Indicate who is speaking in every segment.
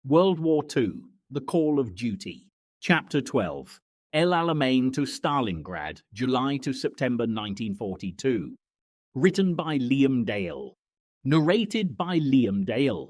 Speaker 1: World War II, The Call of Duty. Chapter 12. El Alamein to Stalingrad, July to September 1942. Written by Liam Dale. Narrated by Liam Dale.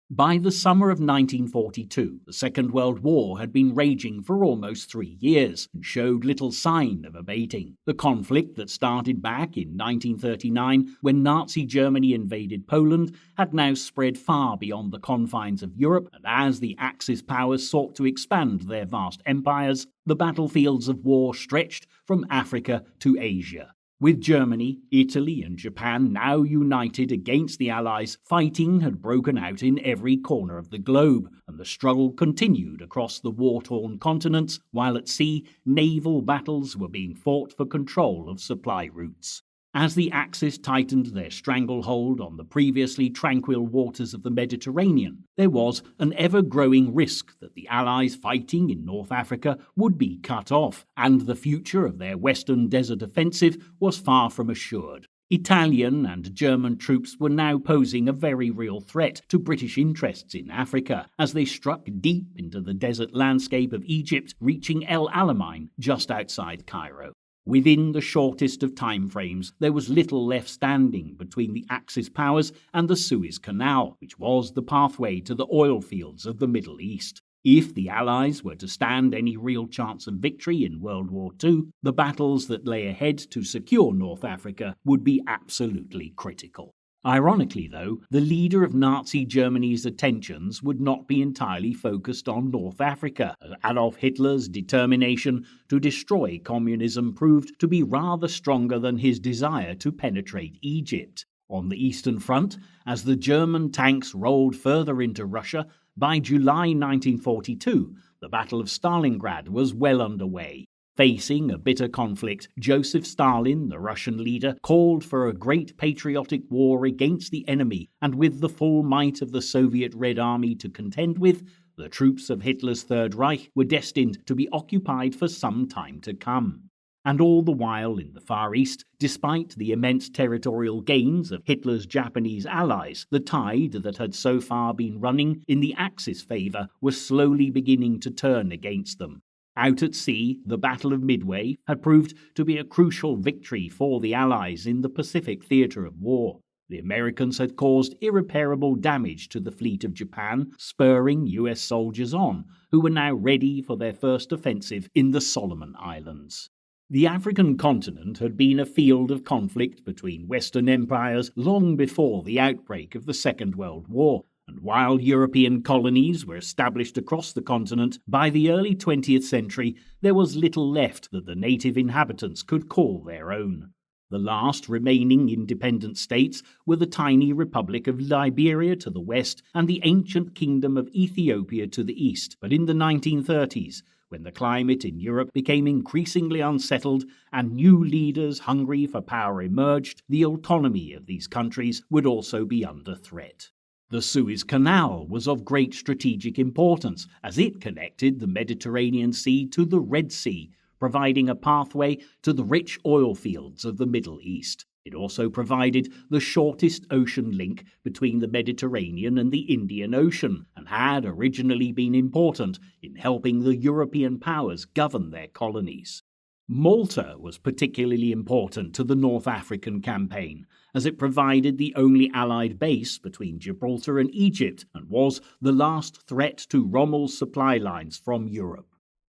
Speaker 1: By the summer of 1942, the Second World War had been raging for almost 3 years and showed little sign of abating. The conflict that started back in 1939 when Nazi Germany invaded Poland had now spread far beyond the confines of Europe, and as the Axis powers sought to expand their vast empires, the battlefields of war stretched from Africa to Asia. With Germany, Italy, and Japan now united against the Allies, fighting had broken out in every corner of the globe, and the struggle continued across the war-torn continents, while at sea, naval battles were being fought for control of supply routes. As the Axis tightened their stranglehold on the previously tranquil waters of the Mediterranean, there was an ever-growing risk that the Allies fighting in North Africa would be cut off, and the future of their Western Desert Offensive was far from assured. Italian and German troops were now posing a very real threat to British interests in Africa, as they struck deep into the desert landscape of Egypt, reaching El Alamein just outside Cairo. Within the shortest of time frames, there was little left standing between the Axis powers and the Suez Canal, which was the pathway to the oil fields of the Middle East. If the Allies were to stand any real chance of victory in World War II, the battles that lay ahead to secure North Africa would be absolutely critical. Ironically, though, the leader of Nazi Germany's attentions would not be entirely focused on North Africa. Adolf Hitler's determination to destroy communism proved to be rather stronger than his desire to penetrate Egypt. On the Eastern Front, as the German tanks rolled further into Russia, by July 1942, the Battle of Stalingrad was well underway. Facing a bitter conflict, Joseph Stalin, the Russian leader, called for a great patriotic war against the enemy, and with the full might of the Soviet Red Army to contend with, the troops of Hitler's Third Reich were destined to be occupied for some time to come. And all the while in the Far East, despite the immense territorial gains of Hitler's Japanese allies, the tide that had so far been running in the Axis favour was slowly beginning to turn against them. Out at sea, the Battle of Midway had proved to be a crucial victory for the Allies in the Pacific theatre of war. The Americans had caused irreparable damage to the fleet of Japan, spurring US soldiers on, who were now ready for their first offensive in the Solomon Islands. The African continent had been a field of conflict between Western empires long before the outbreak of the Second World War. And while European colonies were established across the continent, by the early 20th century there was little left that the native inhabitants could call their own. The last remaining independent states were the tiny Republic of Liberia to the west and the ancient Kingdom of Ethiopia to the east. But in the 1930s, when the climate in Europe became increasingly unsettled and new leaders hungry for power emerged, the autonomy of these countries would also be under threat. The Suez Canal was of great strategic importance as it connected the Mediterranean Sea to the Red Sea, providing a pathway to the rich oil fields of the Middle East. It also provided the shortest ocean link between the Mediterranean and the Indian Ocean, and had originally been important in helping the European powers govern their colonies. Malta was particularly important to the North African campaign, as it provided the only Allied base between Gibraltar and Egypt and was the last threat to Rommel's supply lines from Europe.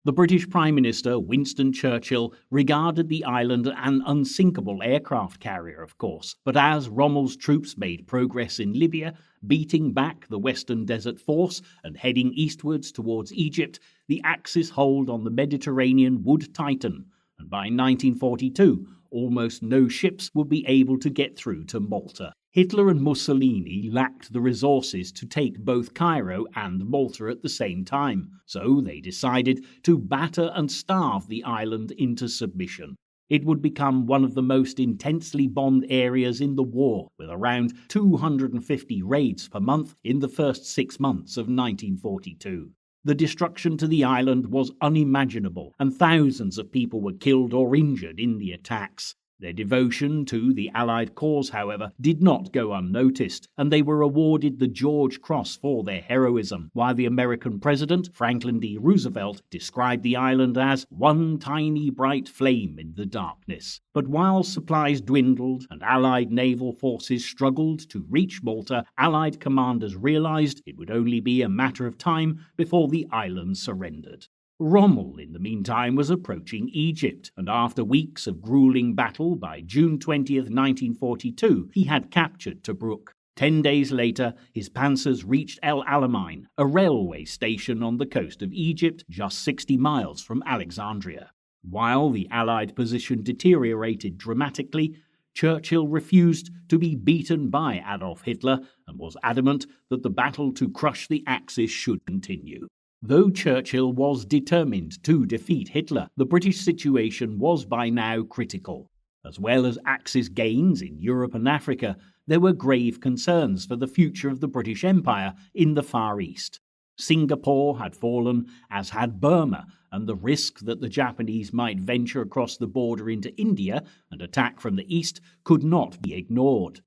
Speaker 1: The British Prime Minister, Winston Churchill, regarded the island an unsinkable aircraft carrier, of course, but as Rommel's troops made progress in Libya, beating back the Western Desert Force and heading eastwards towards Egypt, the Axis hold on the Mediterranean would tighten, and by 1942, almost no ships would be able to get through to Malta. Hitler and Mussolini lacked the resources to take both Cairo and Malta at the same time, so they decided to batter and starve the island into submission. It would become one of the most intensely bombed areas in the war, with around 250 raids per month in the first 6 months of 1942. The destruction to the island was unimaginable, and thousands of people were killed or injured in the attacks. Their devotion to the Allied cause, however, did not go unnoticed, and they were awarded the George Cross for their heroism, while the American president, Franklin D. Roosevelt, described the island as one tiny bright flame in the darkness. But while supplies dwindled and Allied naval forces struggled to reach Malta, Allied commanders realized it would only be a matter of time before the island surrendered. Rommel, in the meantime, was approaching Egypt, and after weeks of grueling battle, by June 20th, 1942, he had captured Tobruk. 10 days later, his panzers reached El Alamein, a railway station on the coast of Egypt, just 60 miles from Alexandria. While the Allied position deteriorated dramatically, Churchill refused to be beaten by Adolf Hitler and was adamant that the battle to crush the Axis should continue. Though Churchill was determined to defeat Hitler, the British situation was by now critical. As well as Axis gains in Europe and Africa, there were grave concerns for the future of the British Empire in the Far East. Singapore had fallen, as had Burma, and the risk that the Japanese might venture across the border into India and attack from the east could not be ignored.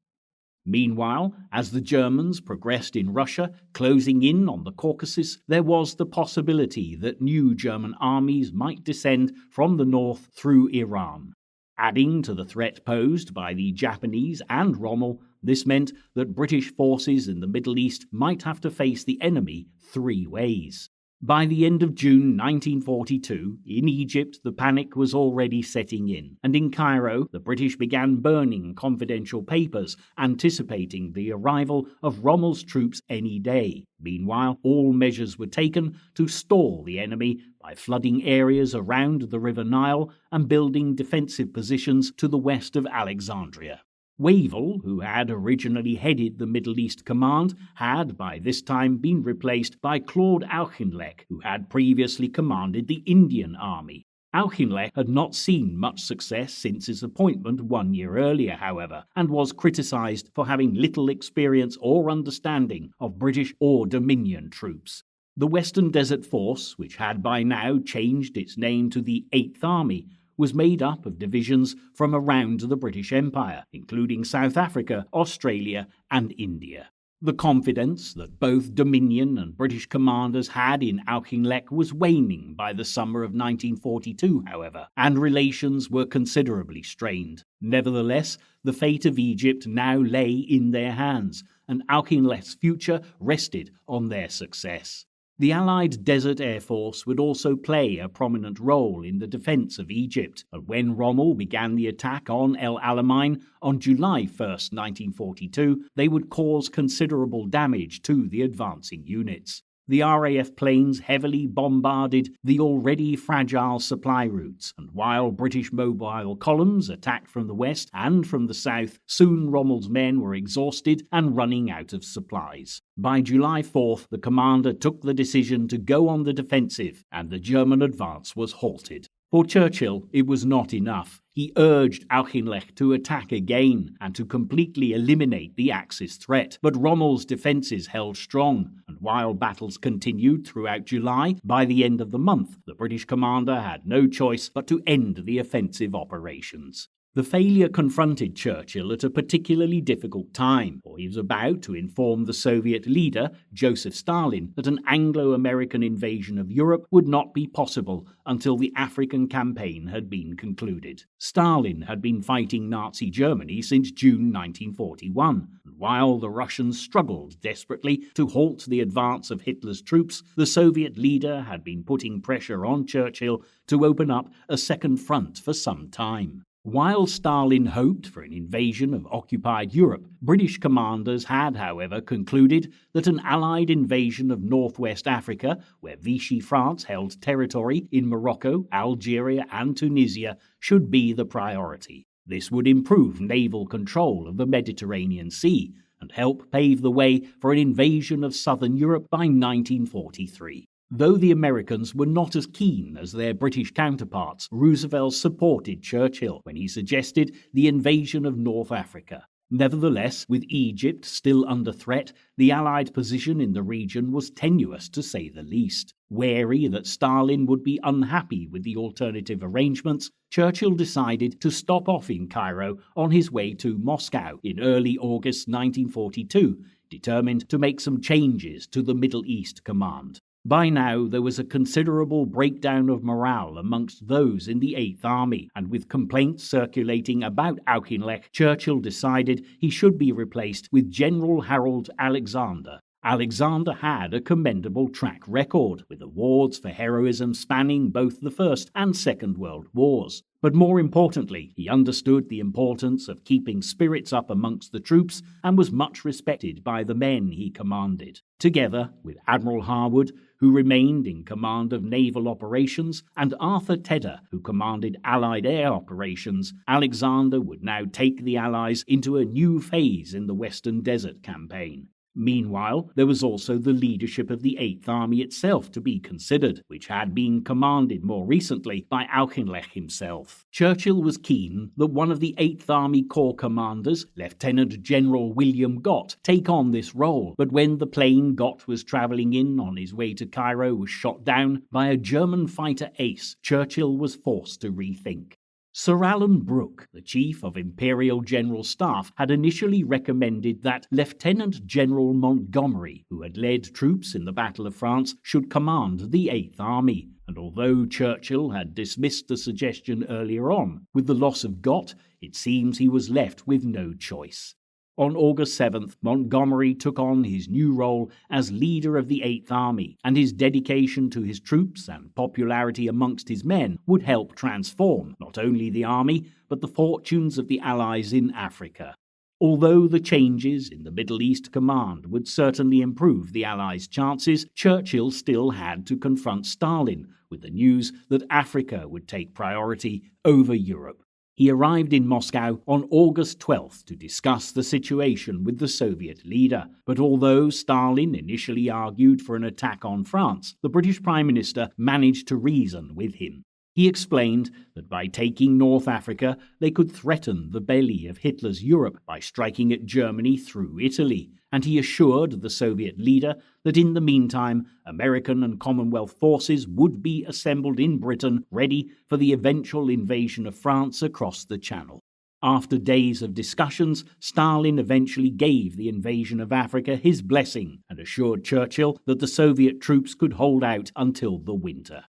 Speaker 1: Meanwhile, as the Germans progressed in Russia, closing in on the Caucasus, there was the possibility that new German armies might descend from the north through Iran. Adding to the threat posed by the Japanese and Rommel, this meant that British forces in the Middle East might have to face the enemy 3 ways. By the end of June 1942, in Egypt, the panic was already setting in, and in Cairo, the British began burning confidential papers anticipating the arrival of Rommel's troops any day. Meanwhile, all measures were taken to stall the enemy by flooding areas around the River Nile and building defensive positions to the west of Alexandria. Wavell, who had originally headed the Middle East Command, had by this time been replaced by Claude Auchinleck, who had previously commanded the Indian Army. Auchinleck had not seen much success since his appointment 1 year earlier, however, and was criticised for having little experience or understanding of British or Dominion troops. The Western Desert Force, which had by now changed its name to the 8th Army, was made up of divisions from around the British Empire, including South Africa, Australia, and India. The confidence that both Dominion and British commanders had in Auchinleck was waning by the summer of 1942, however, and relations were considerably strained. Nevertheless, the fate of Egypt now lay in their hands, and Auchinleck's future rested on their success. The Allied Desert Air Force would also play a prominent role in the defense of Egypt, and when Rommel began the attack on El Alamein on July 1, 1942, they would cause considerable damage to the advancing units. The RAF planes heavily bombarded the already fragile supply routes, and while British mobile columns attacked from the west and from the south, soon Rommel's men were exhausted and running out of supplies. By July 4th, the commander took the decision to go on the defensive, and the German advance was halted. For Churchill, it was not enough. He urged Auchinleck to attack again and to completely eliminate the Axis threat. But Rommel's defences held strong, and while battles continued throughout July, by the end of the month, the British commander had no choice but to end the offensive operations. The failure confronted Churchill at a particularly difficult time, for he was about to inform the Soviet leader, Joseph Stalin, that an Anglo-American invasion of Europe would not be possible until the African campaign had been concluded. Stalin had been fighting Nazi Germany since June 1941, and while the Russians struggled desperately to halt the advance of Hitler's troops, the Soviet leader had been putting pressure on Churchill to open up a second front for some time. While Stalin hoped for an invasion of occupied Europe, British commanders had, however, concluded that an Allied invasion of northwest Africa, where Vichy France held territory in Morocco, Algeria, and Tunisia, should be the priority. This would improve naval control of the Mediterranean Sea and help pave the way for an invasion of southern Europe by 1943. Though the Americans were not as keen as their British counterparts, Roosevelt supported Churchill when he suggested the invasion of North Africa. Nevertheless, with Egypt still under threat, the Allied position in the region was tenuous to say the least. Wary that Stalin would be unhappy with the alternative arrangements, Churchill decided to stop off in Cairo on his way to Moscow in early August 1942, determined to make some changes to the Middle East Command. By now, there was a considerable breakdown of morale amongst those in the Eighth Army, and with complaints circulating about Auchinleck, Churchill decided he should be replaced with General Harold Alexander. Alexander had a commendable track record, with awards for heroism spanning both the First and Second World Wars. But more importantly, he understood the importance of keeping spirits up amongst the troops and was much respected by the men he commanded. Together with Admiral Harwood, who remained in command of naval operations, and Arthur Tedder, who commanded Allied air operations, Alexander would now take the Allies into a new phase in the Western Desert Campaign. Meanwhile, there was also the leadership of the Eighth Army itself to be considered, which had been commanded more recently by Auchinleck himself. Churchill was keen that one of the Eighth Army Corps commanders, Lieutenant General William Gott, take on this role, but when the plane Gott was travelling in on his way to Cairo was shot down by a German fighter ace, Churchill was forced to rethink. Sir Alan Brooke, the Chief of Imperial General Staff, had initially recommended that Lieutenant General Montgomery, who had led troops in the Battle of France, should command the Eighth Army, and although Churchill had dismissed the suggestion earlier on, with the loss of Gott, it seems he was left with no choice. On August 7th, Montgomery took on his new role as leader of the Eighth Army, and his dedication to his troops and popularity amongst his men would help transform not only the army, but the fortunes of the Allies in Africa. Although the changes in the Middle East Command would certainly improve the Allies' chances, Churchill still had to confront Stalin with the news that Africa would take priority over Europe. He arrived in Moscow on August 12th to discuss the situation with the Soviet leader. But although Stalin initially argued for an attack on France, the British Prime Minister managed to reason with him. He explained that by taking North Africa, they could threaten the belly of Hitler's Europe by striking at Germany through Italy, and he assured the Soviet leader that in the meantime, American and Commonwealth forces would be assembled in Britain ready for the eventual invasion of France across the Channel. After days of discussions, Stalin eventually gave the invasion of Africa his blessing and assured Churchill that the Soviet troops could hold out until the winter.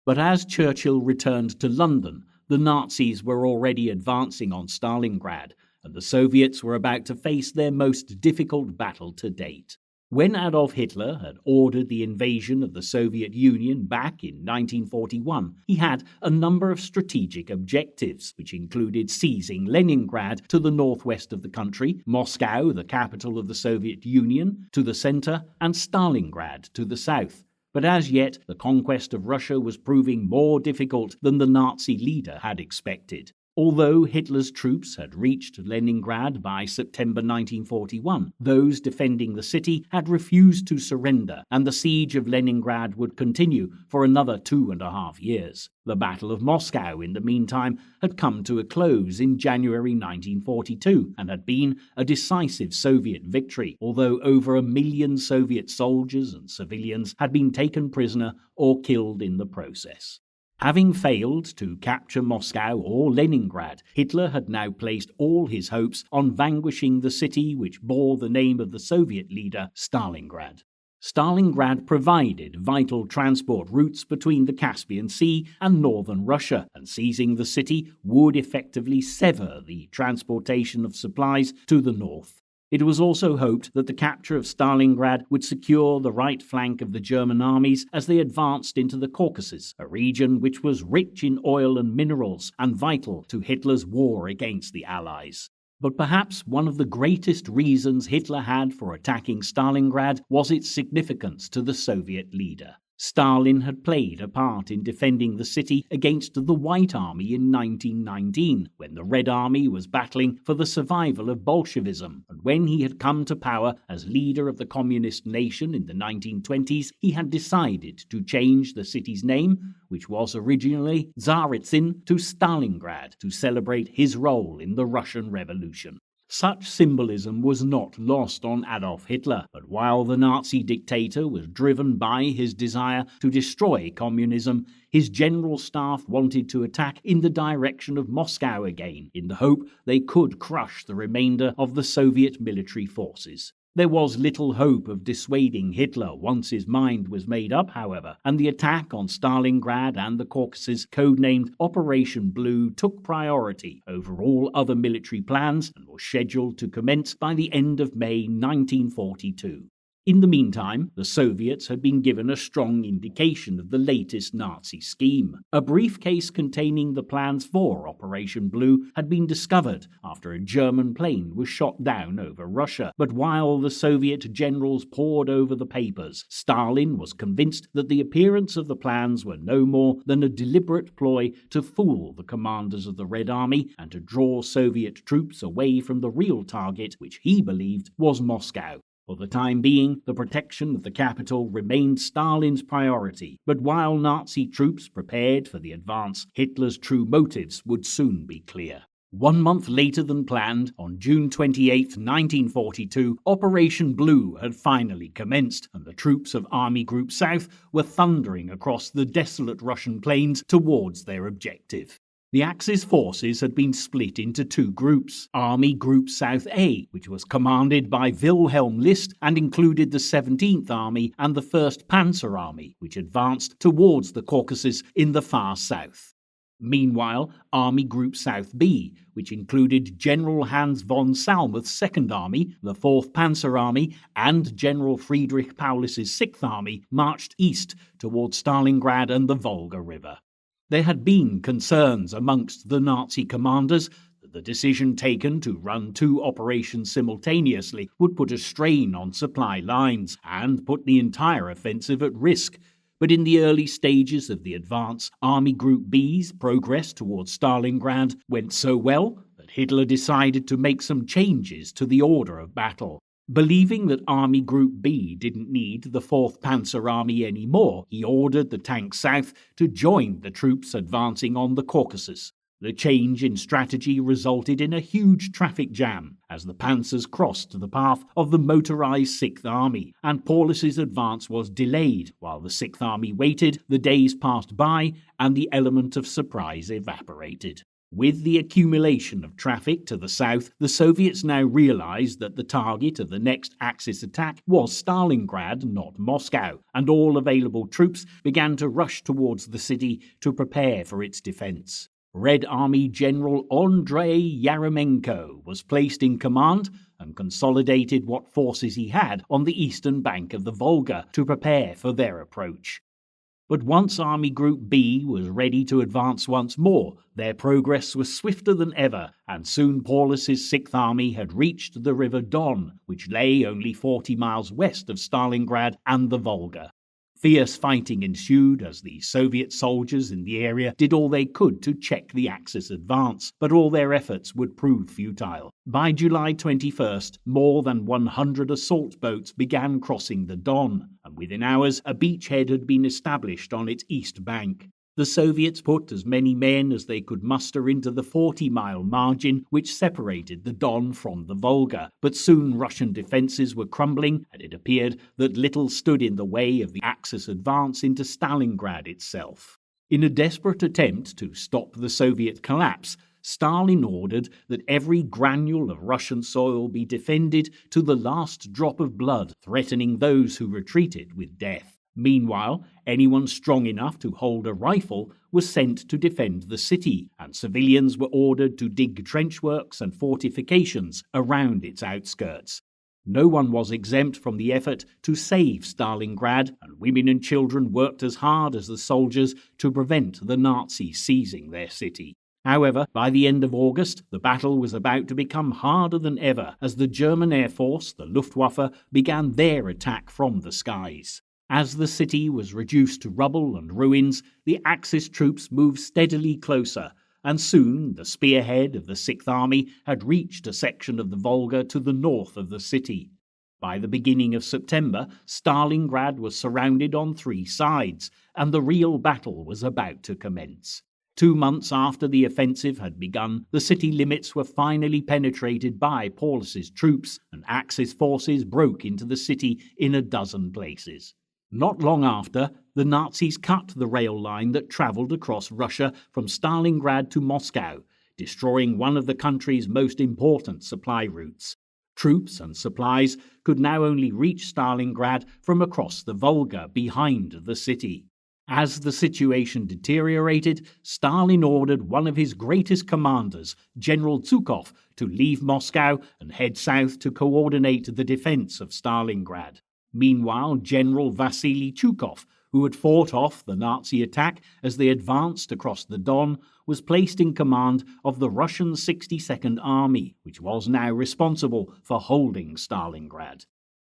Speaker 1: But as Churchill returned to London, the Nazis were already advancing on Stalingrad, and the Soviets were about to face their most difficult battle to date. When Adolf Hitler had ordered the invasion of the Soviet Union back in 1941, he had a number of strategic objectives, which included seizing Leningrad to the northwest of the country, Moscow, the capital of the Soviet Union, to the center, and Stalingrad to the south. But as yet, the conquest of Russia was proving more difficult than the Nazi leader had expected. Although Hitler's troops had reached Leningrad by September 1941, those defending the city had refused to surrender, and the siege of Leningrad would continue for another 2.5 years. The Battle of Moscow, in the meantime, had come to a close in January 1942 and had been a decisive Soviet victory, although over 1 million Soviet soldiers and civilians had been taken prisoner or killed in the process. Having failed to capture Moscow or Leningrad, Hitler had now placed all his hopes on vanquishing the city which bore the name of the Soviet leader, Stalingrad. Stalingrad provided vital transport routes between the Caspian Sea and northern Russia, and seizing the city would effectively sever the transportation of supplies to the north. It was also hoped that the capture of Stalingrad would secure the right flank of the German armies as they advanced into the Caucasus, a region which was rich in oil and minerals and vital to Hitler's war against the Allies. But perhaps one of the greatest reasons Hitler had for attacking Stalingrad was its significance to the Soviet leader. Stalin had played a part in defending the city against the White Army in 1919, when the Red Army was battling for the survival of Bolshevism, and when he had come to power as leader of the communist nation in the 1920s, he had decided to change the city's name, which was originally Tsaritsyn, to Stalingrad, to celebrate his role in the Russian Revolution. Such symbolism was not lost on Adolf Hitler, but while the Nazi dictator was driven by his desire to destroy communism, his general staff wanted to attack in the direction of Moscow again, in the hope they could crush the remainder of the Soviet military forces. There was little hope of dissuading Hitler once his mind was made up, however, and the attack on Stalingrad and the Caucasus, codenamed Operation Blue, took priority over all other military plans and was scheduled to commence by the end of May 1942. In the meantime, the Soviets had been given a strong indication of the latest Nazi scheme. A briefcase containing the plans for Operation Blue had been discovered after a German plane was shot down over Russia. But while the Soviet generals pored over the papers, Stalin was convinced that the appearance of the plans were no more than a deliberate ploy to fool the commanders of the Red Army and to draw Soviet troops away from the real target, which he believed was Moscow. For the time being, the protection of the capital remained Stalin's priority, but while Nazi troops prepared for the advance, Hitler's true motives would soon be clear. 1 month later than planned, on June 28, 1942, Operation Blue had finally commenced, and the troops of Army Group South were thundering across the desolate Russian plains towards their objective. The Axis forces had been split into two groups. Army Group South A, which was commanded by Wilhelm List and included the 17th Army and the 1st Panzer Army, which advanced towards the Caucasus in the far south. Meanwhile, Army Group South B, which included General Hans von Salmuth's 2nd Army, the 4th Panzer Army, and General Friedrich Paulus's 6th Army, marched east towards Stalingrad and the Volga River. There had been concerns amongst the Nazi commanders that the decision taken to run two operations simultaneously would put a strain on supply lines and put the entire offensive at risk. But in the early stages of the advance, Army Group B's progress towards Stalingrad went so well that Hitler decided to make some changes to the order of battle. Believing that Army Group B didn't need the 4th Panzer Army anymore, he ordered the tanks south to join the troops advancing on the Caucasus. The change in strategy resulted in a huge traffic jam as the panzers crossed the path of the motorized 6th Army, and Paulus's advance was delayed. While the 6th Army waited, the days passed by and the element of surprise evaporated. With the accumulation of traffic to the south, the Soviets now realized that the target of the next Axis attack was Stalingrad, not Moscow, and all available troops began to rush towards the city to prepare for its defense. Red Army General Andrei Yarmolenko was placed in command and consolidated what forces he had on the eastern bank of the Volga to prepare for their approach. But once Army Group B was ready to advance once more, their progress was swifter than ever, and soon Paulus's 6th Army had reached the River Don, which lay only 40 miles west of Stalingrad and the Volga. Fierce fighting ensued as the Soviet soldiers in the area did all they could to check the Axis advance, but all their efforts would prove futile. By July 21st, more than 100 assault boats began crossing the Don, and within hours a beachhead had been established on its east bank. The Soviets put as many men as they could muster into the 40-mile margin which separated the Don from the Volga, but soon Russian defences were crumbling, and it appeared that little stood in the way of the Axis advance into Stalingrad itself. In a desperate attempt to stop the Soviet collapse, Stalin ordered that every granule of Russian soil be defended to the last drop of blood, threatening those who retreated with death. Meanwhile, anyone strong enough to hold a rifle was sent to defend the city, and civilians were ordered to dig trenchworks and fortifications around its outskirts. No one was exempt from the effort to save Stalingrad, and women and children worked as hard as the soldiers to prevent the Nazis seizing their city. However, by the end of August, the battle was about to become harder than ever as the German Air Force, the Luftwaffe, began their attack from the skies. As the city was reduced to rubble and ruins, the Axis troops moved steadily closer, and soon the spearhead of the 6th Army had reached a section of the Volga to the north of the city. By the beginning of September, Stalingrad was surrounded on 3 sides, and the real battle was about to commence. 2 months after the offensive had begun, the city limits were finally penetrated by Paulus's troops, and Axis forces broke into the city in a dozen places. Not long after, the Nazis cut the rail line that travelled across Russia from Stalingrad to Moscow, destroying one of the country's most important supply routes. Troops and supplies could now only reach Stalingrad from across the Volga behind the city. As the situation deteriorated, Stalin ordered one of his greatest commanders, General Zhukov, to leave Moscow and head south to coordinate the defense of Stalingrad. Meanwhile, General Vasily Chukov, who had fought off the Nazi attack as they advanced across the Don, was placed in command of the Russian 62nd Army, which was now responsible for holding Stalingrad.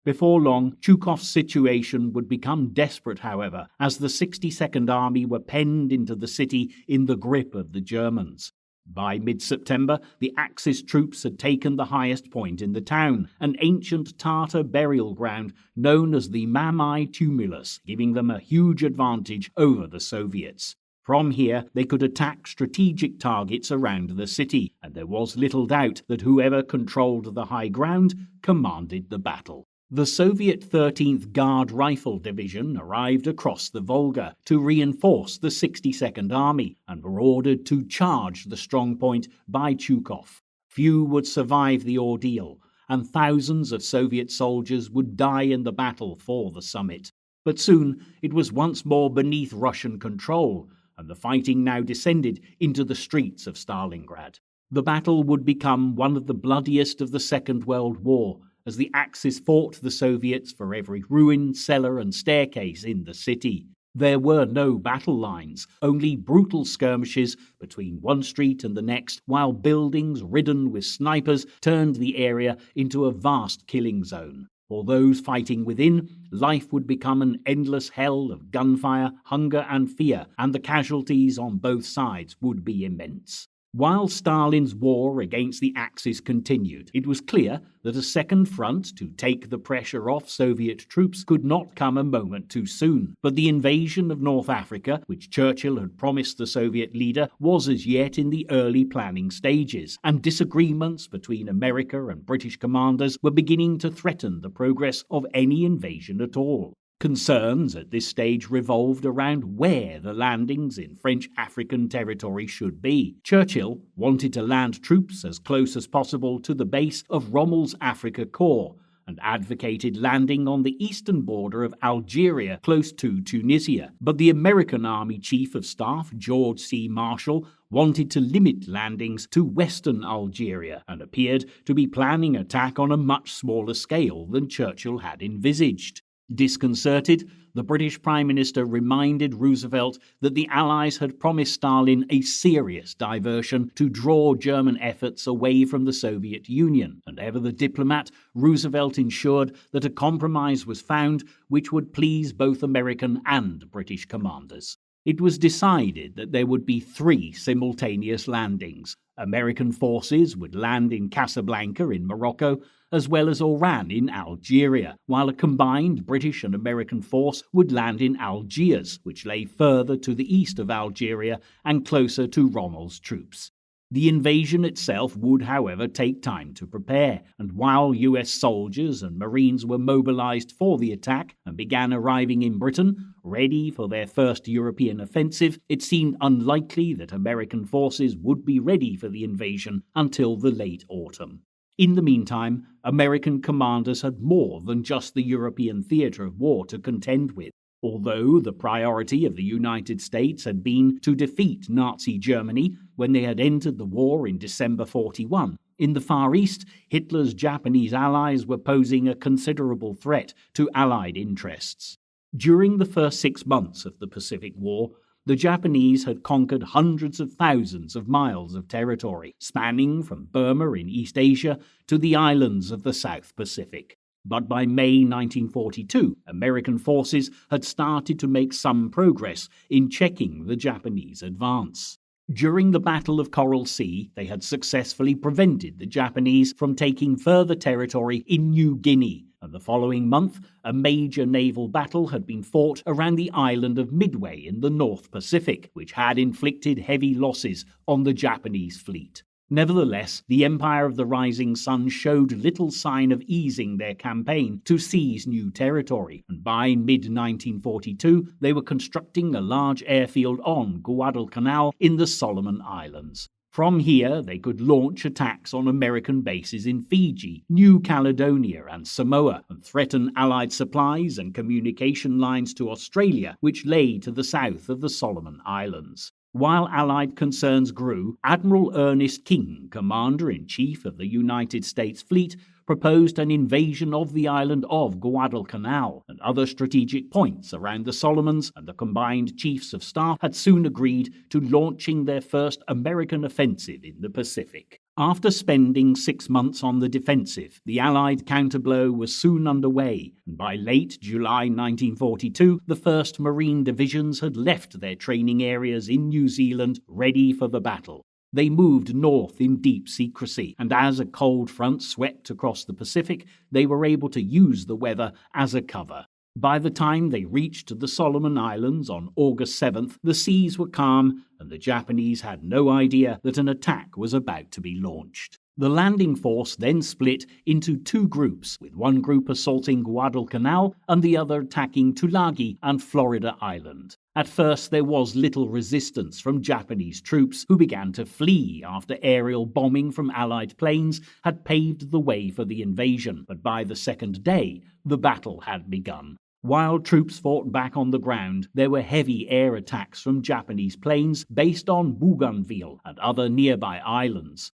Speaker 1: Before long, Chukov's situation would become desperate, however, as the 62nd Army were penned into the city in the grip of the Germans. By mid-September, the Axis troops had taken the highest point in the town, an ancient Tatar burial ground known as the Mamai Tumulus, giving them a huge advantage over the Soviets. From here, they could attack strategic targets around the city, and there was little doubt that whoever controlled the high ground commanded the battle. The Soviet 13th Guard Rifle Division arrived across the Volga to reinforce the 62nd Army and were ordered to charge the strongpoint by Chukov. Few would survive the ordeal, and thousands of Soviet soldiers would die in the battle for the summit. But soon it was once more beneath Russian control, and the fighting now descended into the streets of Stalingrad. The battle would become one of the bloodiest of the Second World War, as the Axis fought the Soviets for every ruin, cellar and staircase in the city. There were no battle lines, only brutal skirmishes between one street and the next, while buildings ridden with snipers turned the area into a vast killing zone. For those fighting within, life would become an endless hell of gunfire, hunger and fear, and the casualties on both sides would be immense. While Stalin's war against the Axis continued, it was clear that a second front to take the pressure off Soviet troops could not come a moment too soon. But the invasion of North Africa, which Churchill had promised the Soviet leader, was as yet in the early planning stages, and disagreements between America and British commanders were beginning to threaten the progress of any invasion at all. Concerns at this stage revolved around where the landings in French African territory should be. Churchill wanted to land troops as close as possible to the base of Rommel's Africa Corps and advocated landing on the eastern border of Algeria close to Tunisia. But the American Army Chief of Staff, George C. Marshall, wanted to limit landings to western Algeria and appeared to be planning attack on a much smaller scale than Churchill had envisaged. Disconcerted, the British Prime Minister reminded Roosevelt that the Allies had promised Stalin a serious diversion to draw German efforts away from the Soviet Union, and ever the diplomat, Roosevelt ensured that a compromise was found which would please both American and British commanders. It was decided that there would be 3 simultaneous landings. American forces would land in Casablanca in Morocco, as well as Oran in Algeria, while a combined British and American force would land in Algiers, which lay further to the east of Algeria and closer to Rommel's troops. The invasion itself would, however, take time to prepare, and while US soldiers and Marines were mobilized for the attack and began arriving in Britain, ready for their first European offensive, it seemed unlikely that American forces would be ready for the invasion until the late autumn. In the meantime, American commanders had more than just the European theatre of war to contend with. Although the priority of the United States had been to defeat Nazi Germany when they had entered the war in December 1941, in the Far East, Hitler's Japanese allies were posing a considerable threat to Allied interests. During the first 6 months of the Pacific War, the Japanese had conquered hundreds of thousands of miles of territory, spanning from Burma in East Asia to the islands of the South Pacific. But by May 1942, American forces had started to make some progress in checking the Japanese advance. During the Battle of Coral Sea, they had successfully prevented the Japanese from taking further territory in New Guinea, and and the following month, a major naval battle had been fought around the island of Midway in the North Pacific, which had inflicted heavy losses on the Japanese fleet. Nevertheless, the Empire of the Rising Sun showed little sign of easing their campaign to seize new territory, and by mid-1942 they were constructing a large airfield on Guadalcanal in the Solomon Islands. From here, they could launch attacks on American bases in Fiji, New Caledonia, and Samoa, and threaten Allied supplies and communication lines to Australia, which lay to the south of the Solomon Islands. While Allied concerns grew, Admiral Ernest King, Commander-in-Chief of the United States Fleet, proposed an invasion of the island of Guadalcanal and other strategic points around the Solomons, and the combined chiefs of staff had soon agreed to launching their first American offensive in the Pacific. After spending 6 months on the defensive, the Allied counterblow was soon underway, and by late July 1942, the 1st Marine Divisions had left their training areas in New Zealand ready for the battle. They moved north in deep secrecy, and as a cold front swept across the Pacific, they were able to use the weather as a cover. By the time they reached the Solomon Islands on August 7th, the seas were calm, and the Japanese had no idea that an attack was about to be launched. The landing force then split into 2 groups, with one group assaulting Guadalcanal and the other attacking Tulagi and Florida Island. At first there was little resistance from Japanese troops, who began to flee after aerial bombing from Allied planes had paved the way for the invasion, but by the second day the battle had begun. While troops fought back on the ground, there were heavy air attacks from Japanese planes based on Bougainville and other nearby islands.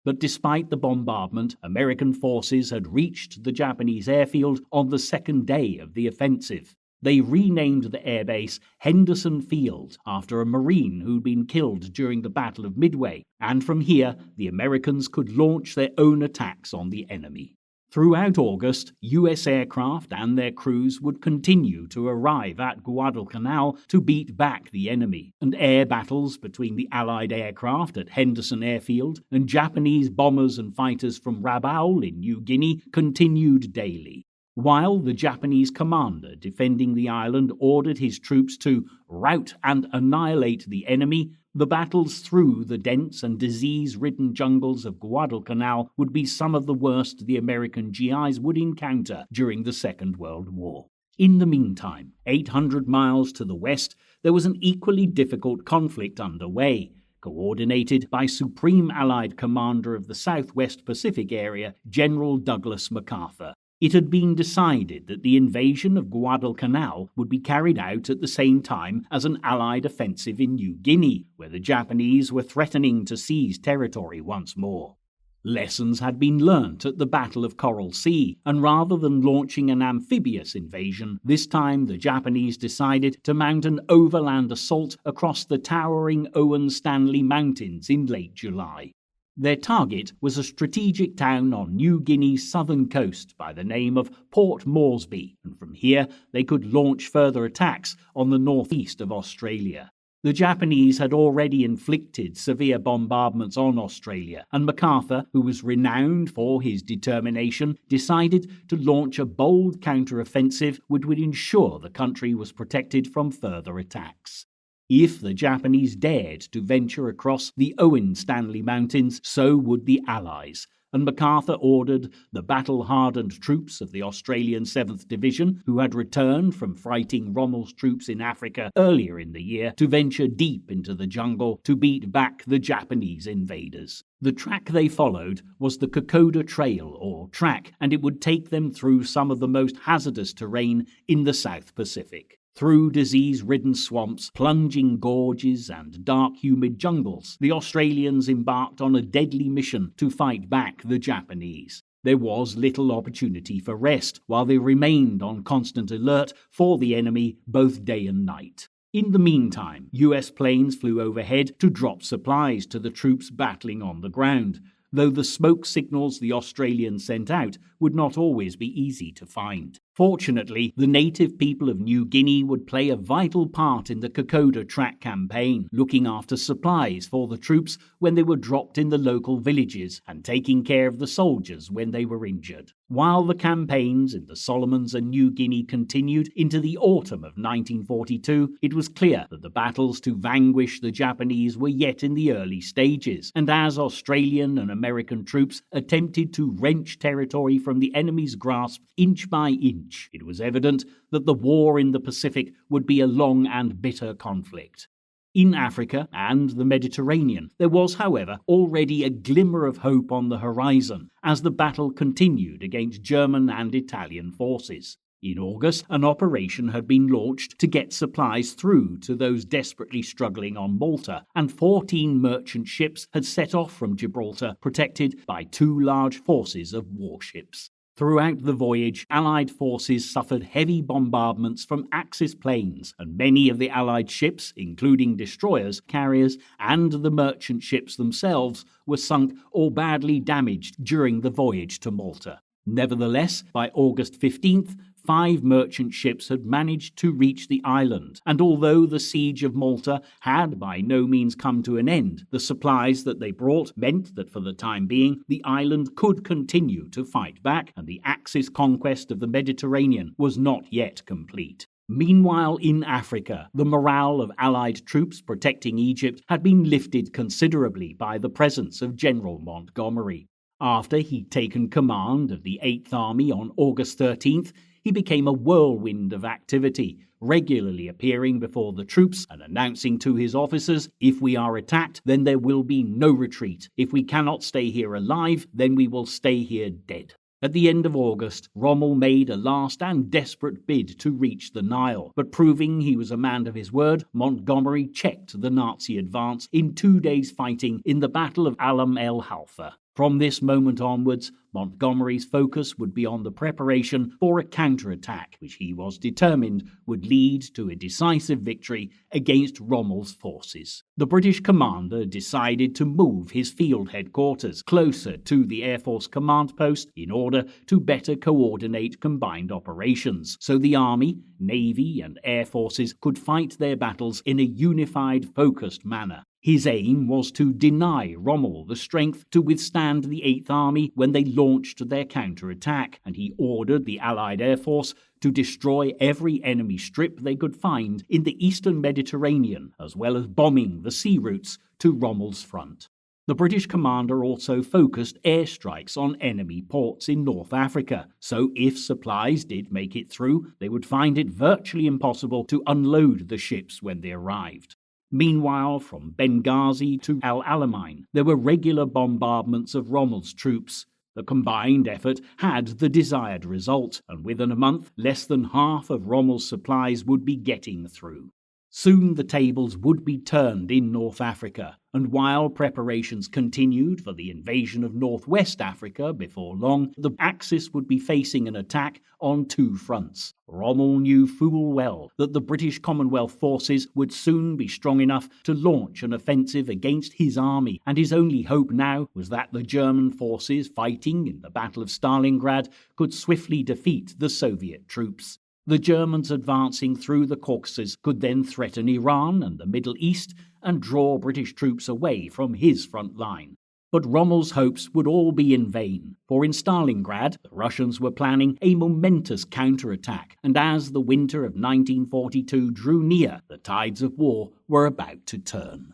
Speaker 1: But despite the bombardment, American forces had reached the Japanese airfield on the second day of the offensive. They renamed the airbase Henderson Field after a Marine who'd been killed during the Battle of Midway, and from here the Americans could launch their own attacks on the enemy. Throughout August, U.S. aircraft and their crews would continue to arrive at Guadalcanal to beat back the enemy, and air battles between the Allied aircraft at Henderson Airfield and Japanese bombers and fighters from Rabaul in New Guinea continued daily. While the Japanese commander defending the island ordered his troops to rout and annihilate the enemy, the battles through the dense and disease-ridden jungles of Guadalcanal would be some of the worst the American GIs would encounter during the Second World War. In the meantime, 800 miles to the west, there was an equally difficult conflict underway, coordinated by Supreme Allied Commander of the Southwest Pacific Area, General Douglas MacArthur. It had been decided that the invasion of Guadalcanal would be carried out at the same time as an Allied offensive in New Guinea, where the Japanese were threatening to seize territory once more. Lessons had been learnt at the Battle of Coral Sea, and rather than launching an amphibious invasion, this time the Japanese decided to mount an overland assault across the towering Owen Stanley Mountains in late July. Their target was a strategic town on New Guinea's southern coast by the name of Port Moresby, and from here they could launch further attacks on the northeast of Australia. The Japanese had already inflicted severe bombardments on Australia, and MacArthur, who was renowned for his determination, decided to launch a bold counter-offensive which would ensure the country was protected from further attacks. If the Japanese dared to venture across the Owen Stanley Mountains, so would the Allies, and MacArthur ordered the battle-hardened troops of the Australian 7th Division, who had returned from fighting Rommel's troops in Africa earlier in the year, to venture deep into the jungle to beat back the Japanese invaders. The track they followed was the Kokoda Trail, or track, and it would take them through some of the most hazardous terrain in the South Pacific. Through disease-ridden swamps, plunging gorges, and dark, humid jungles, the Australians embarked on a deadly mission to fight back the Japanese. There was little opportunity for rest, while they remained on constant alert for the enemy both day and night. In the meantime, US planes flew overhead to drop supplies to the troops battling on the ground, though the smoke signals the Australians sent out would not always be easy to find. Fortunately, the native people of New Guinea would play a vital part in the Kokoda Track campaign, looking after supplies for the troops when they were dropped in the local villages and taking care of the soldiers when they were injured. While the campaigns in the Solomons and New Guinea continued into the autumn of 1942, it was clear that the battles to vanquish the Japanese were yet in the early stages, and as Australian and American troops attempted to wrench territory from the enemy's grasp inch by inch, it was evident that the war in the Pacific would be a long and bitter conflict. In Africa and the Mediterranean, there was, however, already a glimmer of hope on the horizon as the battle continued against German and Italian forces. In August, an operation had been launched to get supplies through to those desperately struggling on Malta, and 14 merchant ships had set off from Gibraltar, protected by 2 large forces of warships. Throughout the voyage, Allied forces suffered heavy bombardments from Axis planes, and many of the Allied ships, including destroyers, carriers, and the merchant ships themselves, were sunk or badly damaged during the voyage to Malta. Nevertheless, by August 15th, 5 merchant ships had managed to reach the island, and although the siege of Malta had by no means come to an end, the supplies that they brought meant that for the time being the island could continue to fight back, and the Axis conquest of the Mediterranean was not yet complete. Meanwhile, in Africa, the morale of Allied troops protecting Egypt had been lifted considerably by the presence of General Montgomery. After he'd taken command of the 8th Army on August 13th, he became a whirlwind of activity, regularly appearing before the troops and announcing to his officers, "If we are attacked, then there will be no retreat. If we cannot stay here alive, then we will stay here dead." At the end of August, Rommel made a last and desperate bid to reach the Nile, but proving he was a man of his word, Montgomery checked the Nazi advance in 2 days' fighting in the Battle of Alam el Halfa. From this moment onwards, Montgomery's focus would be on the preparation for a counterattack, which he was determined would lead to a decisive victory against Rommel's forces. The British commander decided to move his field headquarters closer to the Air Force command post in order to better coordinate combined operations, so the Army, Navy, and Air Forces could fight their battles in a unified, focused manner. His aim was to deny Rommel the strength to withstand the 8th Army when they launched their counterattack, and he ordered the Allied Air Force to destroy every enemy strip they could find in the eastern Mediterranean, as well as bombing the sea routes to Rommel's front. The British commander also focused airstrikes on enemy ports in North Africa, so if supplies did make it through, they would find it virtually impossible to unload the ships when they arrived. Meanwhile, from Benghazi to Alamein, there were regular bombardments of Rommel's troops. The combined effort had the desired result, and within a month, less than half of Rommel's supplies would be getting through. Soon the tables would be turned in North Africa, and while preparations continued for the invasion of Northwest Africa before long, the Axis would be facing an attack on 2 fronts. Rommel knew full well that the British Commonwealth forces would soon be strong enough to launch an offensive against his army, and his only hope now was that the German forces fighting in the Battle of Stalingrad could swiftly defeat the Soviet troops. The Germans advancing through the Caucasus could then threaten Iran and the Middle East and draw British troops away from his front line. But Rommel's hopes would all be in vain, for in Stalingrad the Russians were planning a momentous counterattack, and as the winter of 1942 drew near, the tides of war were about to turn.